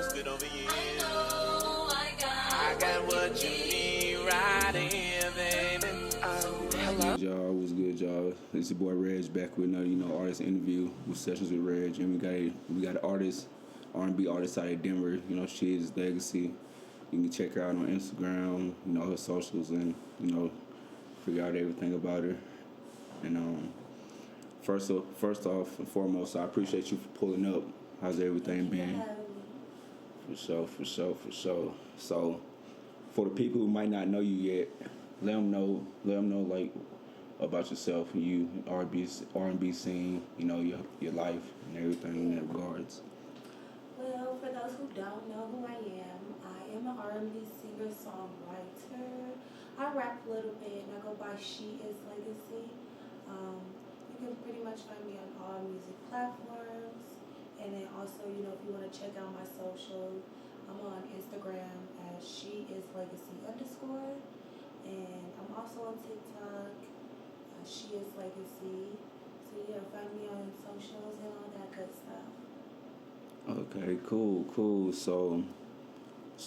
twisted over you. I got what you need right here, baby. Hello. Y'all, what's good, y'all? It's your boy Reg back with another, artist interview with Sessions with Reg, and we got an artist, R&B artist out of Denver. She is Legacy. You can check her out on Instagram, her socials, and figure out everything about her. And first off and foremost, I appreciate you for pulling up. How's everything been? For sure. So, for the people who might not know you yet, let them know like about yourself and you, R&B scene, your life and everything in that regards. Well, for those who don't know who I am an R&B singer-songwriter. I rap a little bit and I go by She Is Legacy. You can pretty much find me on all music platforms. And then also, if you want to check out my social, I'm on Instagram as She Is Legacy _ and I'm also on TikTok, She Is Legacy. So yeah, find me on socials and all that good stuff. Okay, cool. So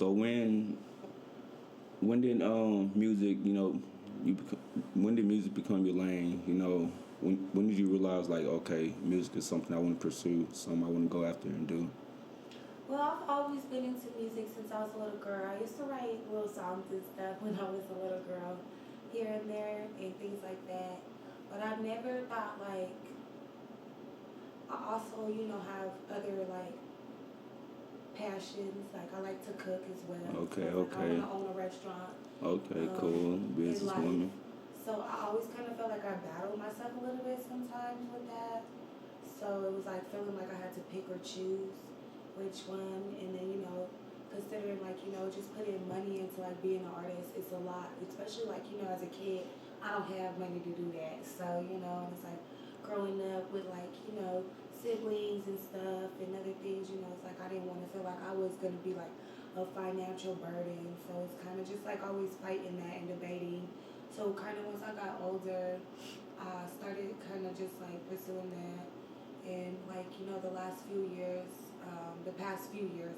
when did music, when did music become your lane? When did you realize like, okay, music is something I want to pursue, something I want to go after and do? Well, I've always been into music since I was a little girl. I used to write little songs and stuff when I was a little girl, here and there, and things like that. But I never thought, I also, have other, passions. I like to cook as well. Okay. I want to own a restaurant. Okay, cool. Businesswoman. So I always kind of felt like I battled myself a little bit sometimes with that. So it was feeling like I had to pick or choose which one, and then considering just putting money into being an artist, it's a lot, especially as a kid. I don't have money to do that, so and it's growing up with siblings and stuff and other things, it's I didn't want to feel like I was gonna be a financial burden, so it's kind of just always fighting that and debating. So kind of once I got older, I started kind of just pursuing that. And the past few years,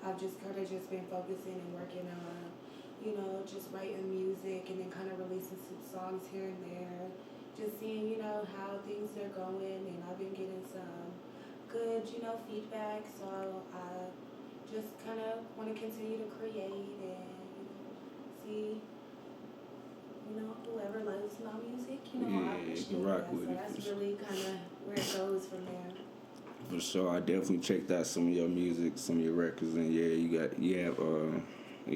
I've just kind of just been focusing and working on, just writing music and then kind of releasing some songs here and there. Just seeing, how things are going, and I've been getting some good, feedback. So I just kind of want to continue to create and, see, whoever loves my music, I appreciate you can rock that. with so it. that's really kind of where it goes from there. For sure, I definitely checked out some of your music, some of your records, and you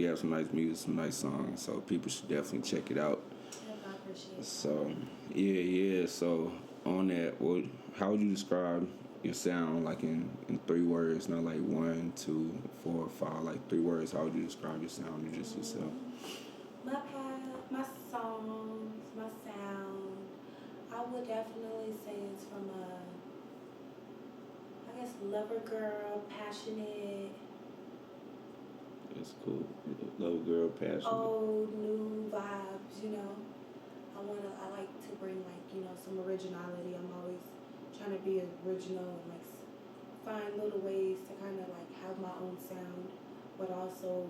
have some nice music, some nice songs. So people should definitely check it out. I appreciate it. So So on that, how would you describe your sound in 3 words? Not 1, 2, 4, 5, 3 words. How would you describe your sound or just yourself? My songs, my sound, I would definitely say it's from lover girl, passionate. That's cool. Lover girl, passionate. Old, new vibes, I like to bring some originality. I'm always trying to be original and find little ways to kind of have my own sound, but also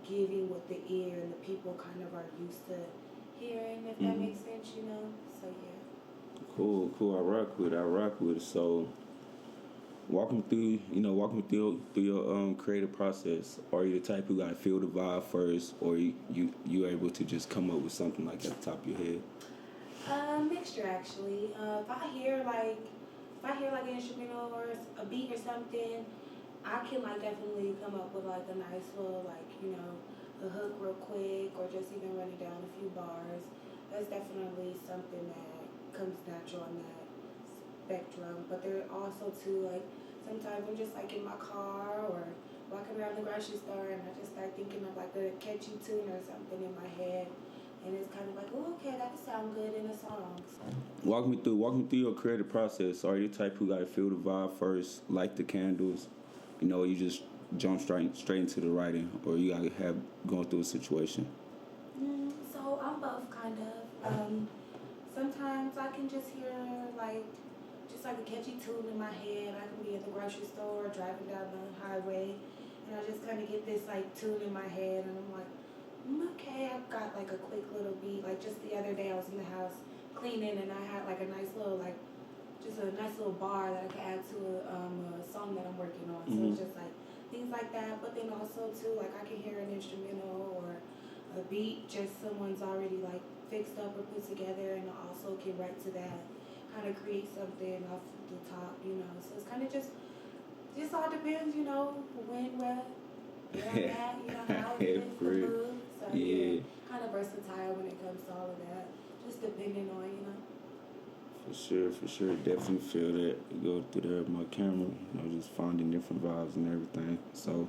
giving what the ear and the people kind of are used to hearing, if that makes sense, So yeah. Cool. I rock with it. So walk me through your creative process. Are you the type who gotta feel the vibe first, or you able to just come up with something at the top of your head? Mixture actually. If I hear an instrumental or a beat or something, I can definitely come up with a nice little a hook real quick, or just even run it down a few bars. That's definitely something that comes natural on that spectrum. But there are also too sometimes I'm just in my car or walking around the grocery store, and I just start thinking of a catchy tune or something in my head, and it's kind of oh, okay, that would sound good in a song. Walk me through your creative process. Are you the type who gotta feel the vibe first, light the candles, you just jump straight into the writing, or you gotta have going through a situation? So I'm both kind of. Sometimes I can just hear just a catchy tune in my head. I can be at the grocery grocery store, driving down the highway, and I just kind of get this like tune in my head, and I'm like, okay, I've got like a quick little beat. Like just the other day, I was in the house cleaning, and I had like a nice little like just a nice little bar that I could add to a song that I'm working on. So it's just like things like that. But then also too, like I can hear an instrumental or a beat, just someone's already like fixed up or put together, and I also can write to that, kind of create something off the top, you know. So it's kind of just all depends, you know, when, where I'm at, you know, how it is, the mood. So yeah, kind of versatile when it comes to all of that, just depending on, you know. For sure. Definitely feel that. You go through there with my camera, you know, just finding different vibes and everything. So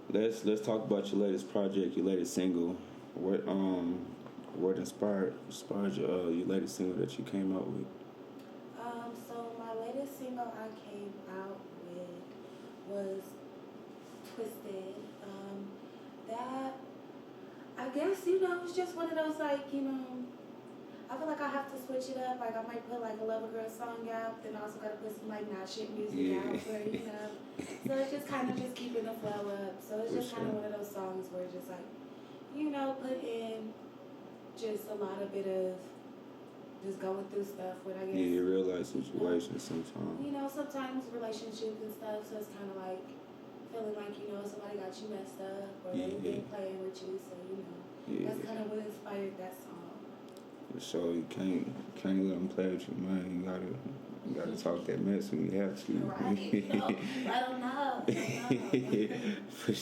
let's talk about your latest project, your latest single. What inspired your latest single that you came out with? So my latest single I came out with was Twisted. That I guess, you know, it's just one of those like, you know, I feel like I have to switch it up. Like I might put like a Lover Girl song out, then I also gotta put some like not shit music out for, you know. So it's just kind of just keeping the flow up. So it's just kind of one of those songs where it's just like, you know, put in just a lot of bit of just going through stuff with, I guess. Yeah, real life situations sometimes. You know, sometimes relationships and stuff, so it's kind of like feeling like, you know, somebody got you messed up or they've been playing with you, so, you know, that's kind of what inspired that song. For sure, you can't let them play with you, man. You gotta talk that mess when you have to. Right, you know, let them know. For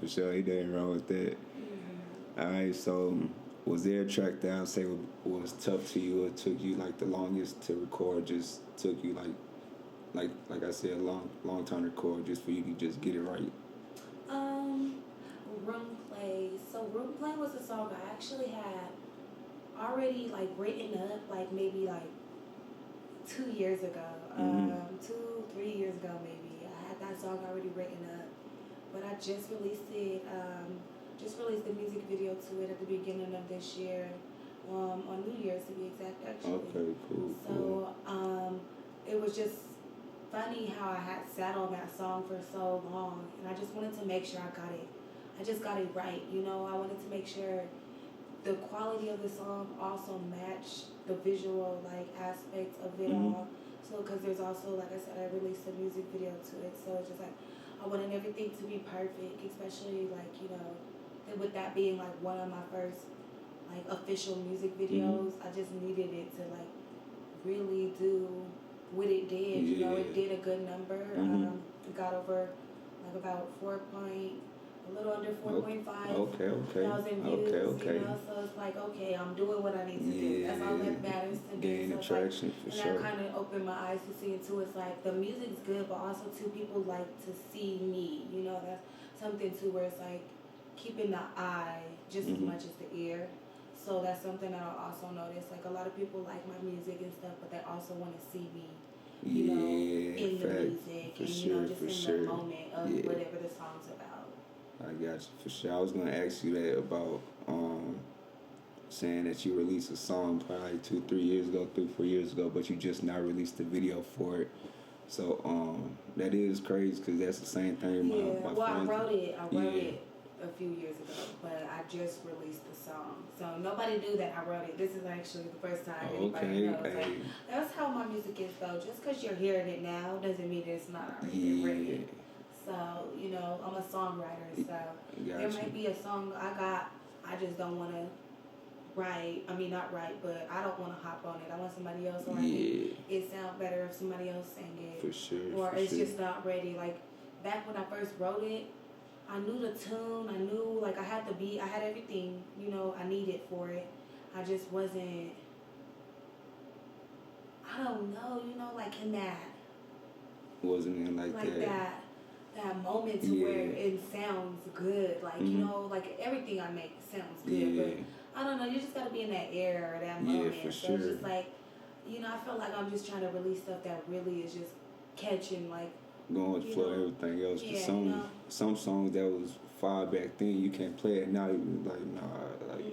sure, ain't nothing wrong with that. All right, so was there a track that I say was tough to you or took you like the longest to record? Just took you like I said, a long time to record just for you to just get it right. Room Play. So Room Play was a song I actually had already like written up like maybe like 2 years ago. 2-3 years ago maybe. I had that song already written up, but I just released it. Just released the music video to it at the beginning of this year, on New Year's to be exact, actually. Okay, cool. So it was just funny how I had sat on that song for so long, and I just wanted to make sure I just got it right, you know. I wanted to make sure the quality of the song also matched the visual like aspects of it all. So because there's also, like I said, I released a music video to it, so it's just like I wanted everything to be perfect, especially like, you know, with that being like one of my first like official music videos. I just needed it to like really do what it did. You know, it did a good number. It got over like about a little under 4.5 thousand views. You know, so it's like, okay, I'm doing what I need to do. That's all that matters to me. Gain so traction, like, for sure. And that kind of opened my eyes to seeing too. It's like the music's good, but also too, people like to see me. You know, that's something too where it's like keeping the eye just as much as the ear. So that's something that I also noticed. Like a lot of people like my music and stuff, but they also want to see me, you know, in the music and, you know, just in the moment of whatever the song's about. I got you, for sure. I was gonna ask you that about saying that you released a song probably 2-3 years ago, 3-4 years ago, but you just now released a video for it. So that is crazy because that's the same thing. My friends. I wrote it a few years ago, but I just released the song. So nobody knew that I wrote it. This is actually the first time anybody knows. Like, that's how my music is though. Just because you're hearing it now doesn't mean it's not already been written. So, you know, I'm a songwriter, so there might be a song I just don't want to write. I mean, not write, but I don't want to hop on it. I want somebody else to write it. It sounds better if somebody else sang it. For sure. Or it's just not ready. Like, back when I first wrote it, I knew the tune. I knew, like, I had the beat. I had everything, you know, I needed for it. I just wasn't, I don't know, you know, like in that. Wasn't in like that moment to where it sounds good. Like, you know, like everything I make sounds good. But I don't know, you just got to be in that era or that moment. For so sure. It's just like, you know, I feel like I'm just trying to release stuff that really is just catching, like, going with the flow, everything else. Some songs that was far back then, you can't play it now. You like, nah, like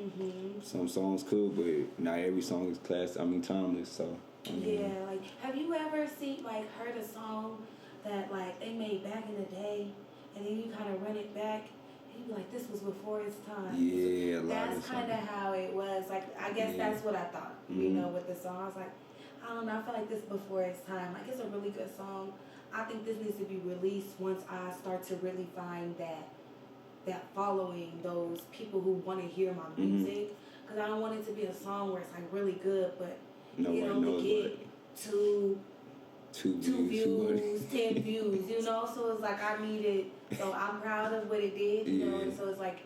some songs cool, but not every song is timeless. So like, have you ever heard a song that made back in the day, and then you kind of run it back, and you be like, this was before its time. Yeah, That's kind of how it was. Like, I guess that's what I thought, you know, with the song. I was like, I don't know, I feel like this is before its time. Like, it's a really good song. I think this needs to be released once I start to really find that following, those people who want to hear my music. Because I don't want it to be a song where it's like really good, but it only get two views, 10 views, you know? So it's like I need it. So I'm proud of what it did, you know? And so it's like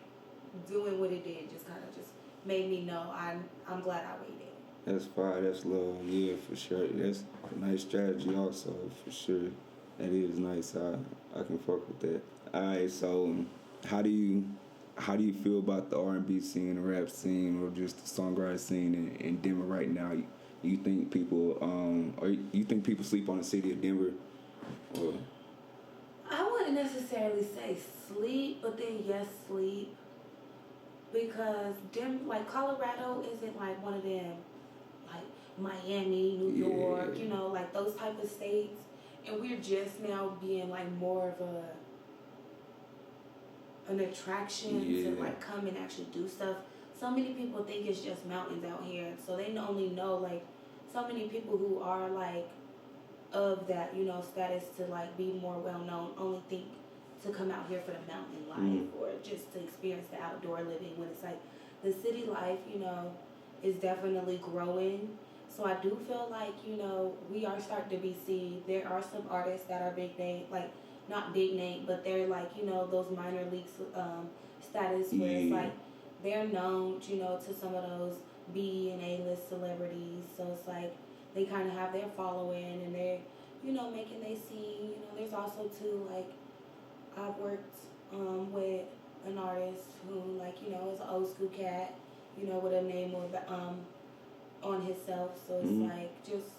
doing what it did just kind of just made me know I'm glad I waited. That's fire. That's love. Yeah, for sure. That's a nice strategy also, for sure. That is nice. I can fuck with that. All right, so how do you feel about the R&B scene, the rap scene, or just the songwriter scene in Denver right now? You think people or you think people sleep on the city of Denver? Or I wouldn't necessarily say sleep, but then yes, sleep. Because like Colorado isn't like one of them, like Miami, New York, you know, like those type of states. And we're just now being like more of an attraction to like come and actually do stuff. So many people think it's just mountains out here, so they only know like so many people who are like of that, you know, status to like be more well known only think to come out here for the mountain life or just to experience the outdoor living, when it's like the city life, you know, is definitely growing. So I do feel like, you know, we are starting to be seen. There are some artists that are big name, like not big name, but they're like, you know, those minor leagues status where it's like they're known, you know, to some of those B and A-list celebrities. So it's like they kind of have their following and they're, you know, making they scene. You know, there's also too, like, I've worked with an artist who, like, you know, is an old school cat, you know, with a name on himself. So it's like just,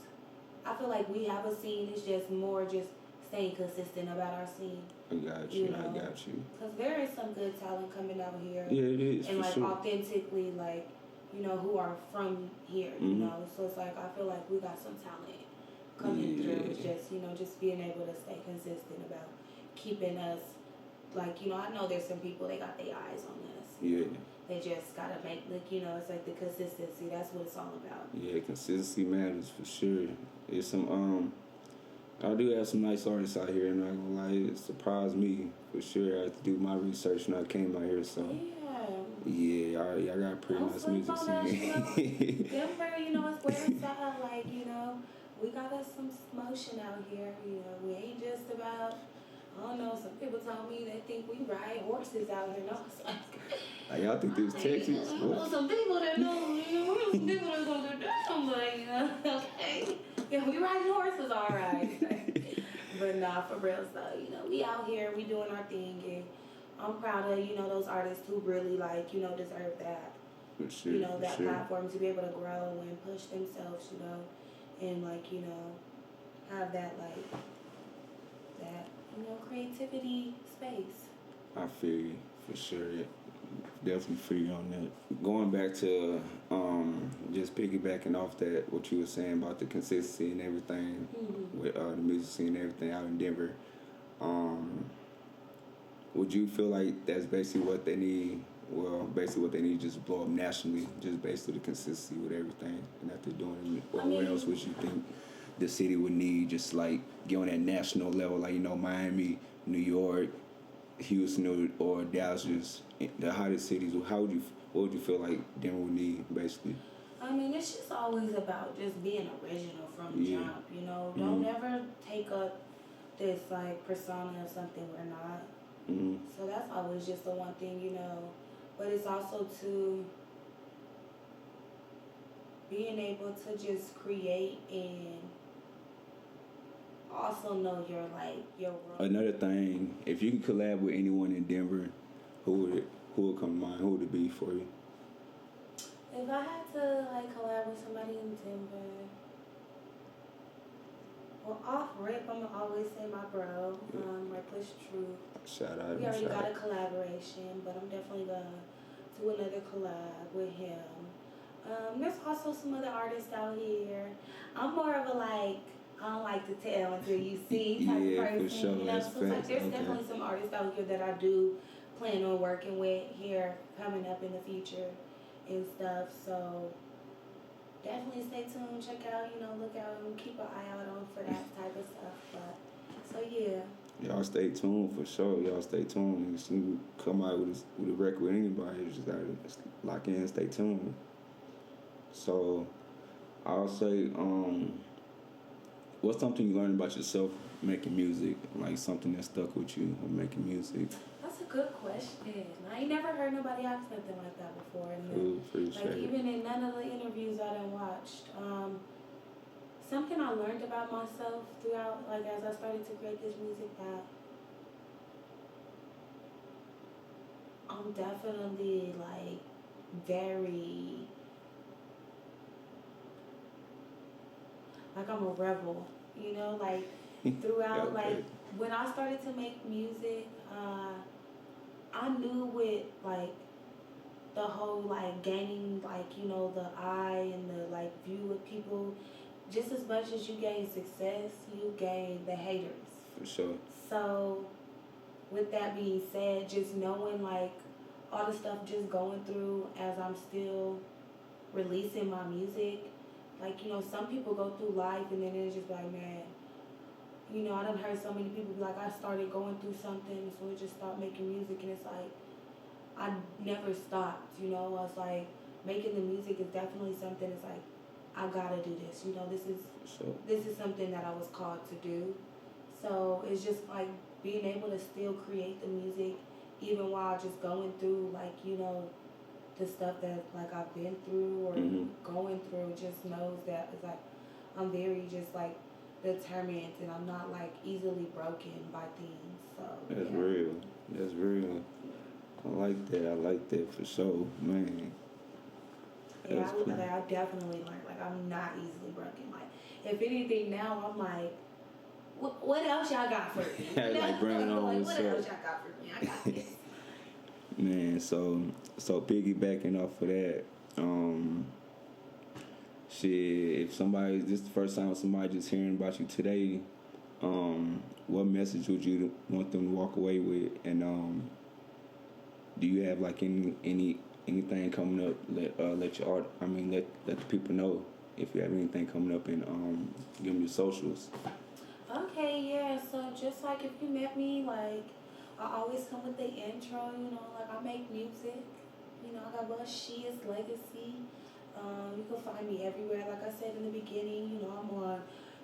I feel like we have a scene. It's just more just staying consistent about our scene. I got you. Know? I got you. Because there is some good talent coming out here. Yeah, it is. And like sure. authentically, like, you know, who are from here, you know. So it's like I feel like we got some talent coming through. It's just, you know, just being able to stay consistent about keeping us, like, you know, I know there's some people, they got their eyes on us. Yeah. They just gotta make, like, you know, it's like the consistency. That's what it's all about. Yeah, consistency matters for sure. There's some I do have some nice artists out here, and I'm not gonna lie, it surprised me for sure. I had to do my research when I came out here, so yeah, I got pretty nice music scene. Denver, you know, it's where it's at. Like, you know, we got us some motion out here. You know, we ain't just about. I don't know. Some people told me they think we ride horses out here. No, it's like y'all think this Texas? I know some people that know. You know, some people that gonna go down, but you know, okay. Yeah, we riding horses, all right. But nah, for real, though, you know, we out here, we doing our thing, and I'm proud of, you know, those artists who really, like, you know, deserve that. For sure, you know, that platform to be able to grow and push themselves, you know, and, like, you know, have that, like, that, you know, creativity space. I feel you, for sure. Definitely feel you on that. Going back to just piggybacking off that, what you were saying about the consistency and everything with the music scene and everything out in Denver, would you feel like that's basically what they need? Well, basically what they need is just blow up nationally, just based on the consistency with everything and that they're doing. Or what else would you think the city would need, just like get on that national level, like, you know, Miami, New York, Houston, or Dallas, just the hottest cities? What would you feel like Denver would need, basically? I mean, it's just always about just being original from the jump, you know. Don't ever take up this, like, persona of something we're not. So that's always just the one thing, you know. But it's also to being able to just create and also know your role. Another thing, if you could collab with anyone in Denver, who would come to mind? Who would it be for you? If I had to, like, collab with somebody in Denver, well, off rip, I'm gonna always say my bro, Reckless Truth. Shout out. We already got a collaboration, but I'm definitely gonna do another collab with him. There's also some other artists out here. I'm more of a, like, I don't like to tell until you see type Yeah, of for person. sure. You know, That's so it's like facts. there's Okay. definitely some artists out here that I do plan on working with here coming up in the future and stuff. So definitely stay tuned, check out, look out and keep an eye out on for that type of stuff. But so yeah. Y'all stay tuned for sure. Y'all stay tuned. You see, come out with a record with anybody, you just gotta lock in and stay tuned. So I'll say, what's something you learned about yourself making music? Like something that stuck with you when making music? That's a good question. I ain't never heard nobody ask nothing like that before. And Cool, appreciate like it. even in none of the interviews I done watched, something I learned about myself throughout, like as I started to create this music, that I'm definitely like very, like I'm a rebel, like throughout, Okay. like when I started to make music, I knew with like the whole like gaining like the eye and the like view of people, just as much as you gain success, you gain the haters. For sure. So with that being said, just knowing like all the stuff just going through as I'm still releasing my music, like some people go through life and then it's just like, man, I done heard so many people be like, I started going through something, so I just stopped making music, and it's like I never stopped. I was like, making the music is definitely something. It's like I gotta do this. This is something that I was called to do. So it's just like being able to still create the music, even while just going through like the stuff that like I've been through or going through. Just knows that it's like I'm very just like determined, and I'm not like easily broken by things. So That's yeah. real. That's real. I like that for sure, man. Yeah, That's cool. I definitely learned. Like, I'm not easily broken. Like, if anything, now I'm like, what else y'all got for me? Like, bring it on, like, what's what up? else y'all got for me? I got this. Man, so piggybacking off of that, shit, if this is the first time somebody just hearing about you today, what message would you want them to walk away with? And do you have like anything coming up? Let the people know if you have anything coming up, and give them your socials. Okay, yeah. So just like if you met me, like I always come with the intro. Like I make music. I got She Is Legacy. You can find me everywhere. Like I said in the beginning, I'm on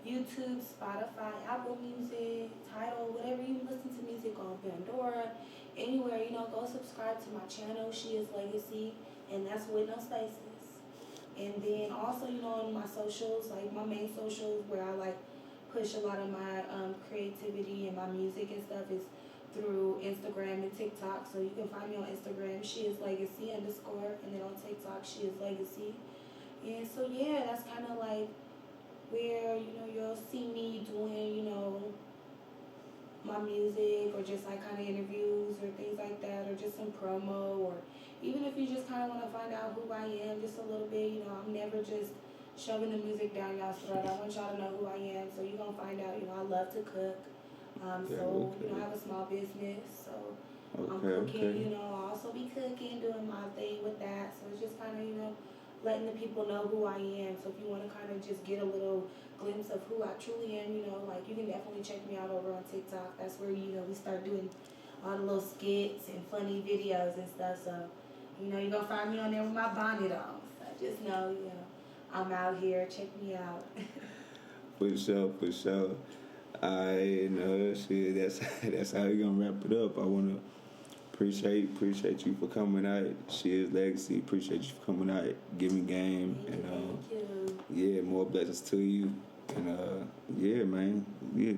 YouTube, Spotify, Apple Music, Tidal, whatever you listen to music on, Pandora, anywhere, go subscribe to my channel, She Is Legacy, and that's with no spaces. And then also, on my socials, like my main socials where I like push a lot of my creativity and my music and stuff is through Instagram and TikTok. So you can find me on Instagram, She Is Legacy _, and then on TikTok, She Is Legacy. And so yeah, that's kind of like where you'll see me doing my music, or just like kind of interviews or things like that, or just some promo, or even if you just kind of want to find out who I am just a little bit. I'm never just shoving the music down y'all's throat. I want y'all to know who I am, so you're gonna find out. I love to cook. I have a small business, so I'm cooking. I'll also be cooking, doing my thing with that. So it's just kind of letting the people know who I am. So if you want to kind of just get a little glimpse of who I truly am, like you can definitely check me out over on TikTok. That's where we start doing all the little skits and funny videos and stuff. So you're gonna find me on there with my bonnet on. So just know, I'm out here. Check me out. For sure. I know shit. That's how we gonna wrap it up. I wanna appreciate you for coming out. She Is Legacy. Appreciate you for coming out, giving game, Thank and you. yeah, more blessings to you. And yeah, man, yeah.